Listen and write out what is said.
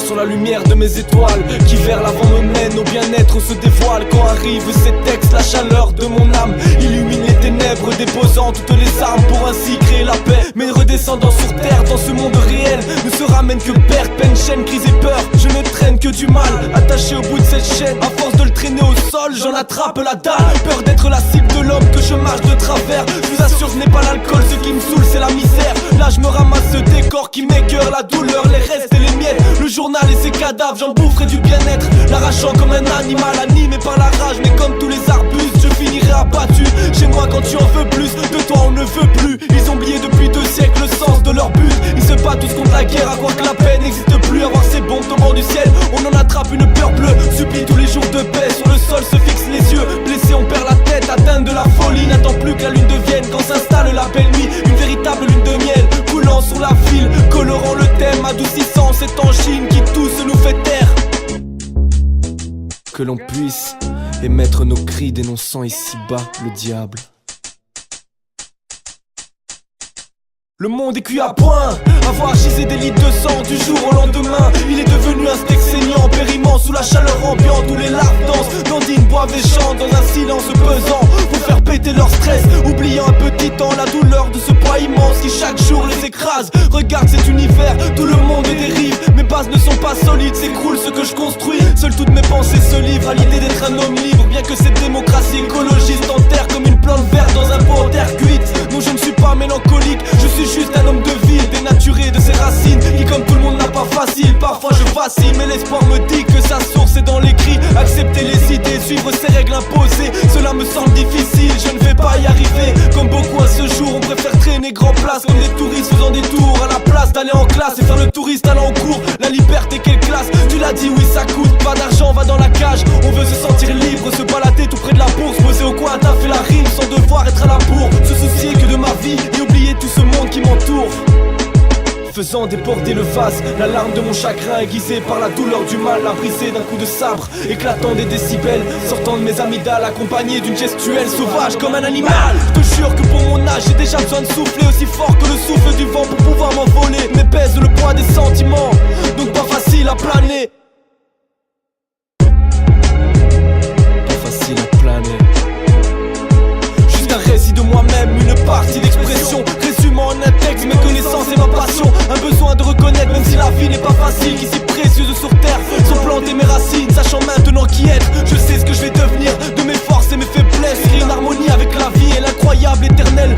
sur la lumière de mes étoiles, qui vers l'avant me mène au bien-être se dévoile. Quand arrivent ces textes, la chaleur de mon âme illumine les ténèbres, déposant toutes les armes pour ainsi créer la paix. Mais redescendant sur terre, dans ce monde réel, ne se ramène que perte, peine, chaîne, crise et peur. Je ne traîne que du mal, attaché au bout de cette chaîne. À force de le traîner au sol, j'en attrape la dalle. Peur d'être la cible de l'homme que je marche de travers. Je vous assure, ce n'est pas l'alcool, ce qui me saoule, c'est la misère. Là je me ramasse ce décor qui m'écœure, la douleur, les restes et les miettes. Le journal et ses cadavres, j'en boufferai du bien-être, l'arrachant comme un animal animé par la rage. Mais comme tous les arbustes, je finirai abattu. Chez moi quand tu en veux plus, de toi on ne veut plus. Ils ont oublié depuis 2 siècles le sens de leur but. Ils se battent tous contre la guerre, à croire que la paix n'existe plus. Avoir ces bombes tombant du ciel, on en attrape une peur bleue. Supplie tous les jours de paix, sur le sol se fixent les yeux. Blessé on perd la tête, atteinte de la folie. N'attend plus que la lune devienne quand s'installe la belle nuit. Une véritable lune de miel, coulant sur la file, colorant le thème, adoucissant cette angine qui tous nous fait taire. Que l'on puisse émettre nos cris dénonçant ici-bas le diable. Le monde est cuit à point, avoir gisé des litres de sang du jour au lendemain. Il est devenu un steak saignant, périment sous la chaleur ambiante où les larves dansent. Dandine boivent et chantent dans un silence pesant pour faire péter leur stress, oubliant un petit temps la douleur de ce poids immense qui chaque jour les écrase. Regarde cet univers, tout le monde est dérive. Mes bases ne sont pas solides, s'écroule ce que je construis. Seules toutes mes pensées se livrent à l'idée d'être un homme libre. Bien que cette démocratie écologiste enterre comme une plante verte dans un pot en terre cuite. Non, je ne suis pas mélancolique, je suis juste un homme de ville, dénaturé de ses racines, qui comme tout le monde n'a pas facile. Parfois je vacille, mais l'espoir me dit que sa source est dans l'écrit. Accepter les idées, suivre ses règles imposées, cela me semble difficile, je ne vais pas y arriver. Comme beaucoup à ce jour, on préfère traîner grand place comme des touristes faisant des tours, à la place d'aller en classe et faire le touriste allant en cours. La liberté, quelle classe, tu l'as dit, oui ça coûte. Pas d'argent, va dans la cage, on veut se sentir libre, se balader tout près de la bourse, poser au coin, taffer la rime sans devoir être à la bourre. Se soucier que de ma vie et oublier tout ce monde qui m'entoure. Faisant déborder le vase, la larme de mon chagrin aiguisée par la douleur du mal, la briser d'un coup de sabre, éclatant des décibels, sortant de mes amygdales, accompagné d'une gestuelle sauvage comme un animal. Je te jure que pour mon âge, j'ai déjà besoin de souffler aussi fort que le souffle du vent pour pouvoir m'envoler. Mais pèse le poids des sentiments, donc pas facile à planer. Pas facile à planer. Juste un récit de moi-même, une partie d'expression, résumant en un texte mes connaissances et ma passion. Un besoin de reconnaître, même si la vie n'est pas facile, qu'ici précieuse sur terre sont plantées mes racines. Sachant maintenant qui être, je sais ce que je vais devenir, de mes forces et mes faiblesses. Et une harmonie avec la vie et l'incroyable éternel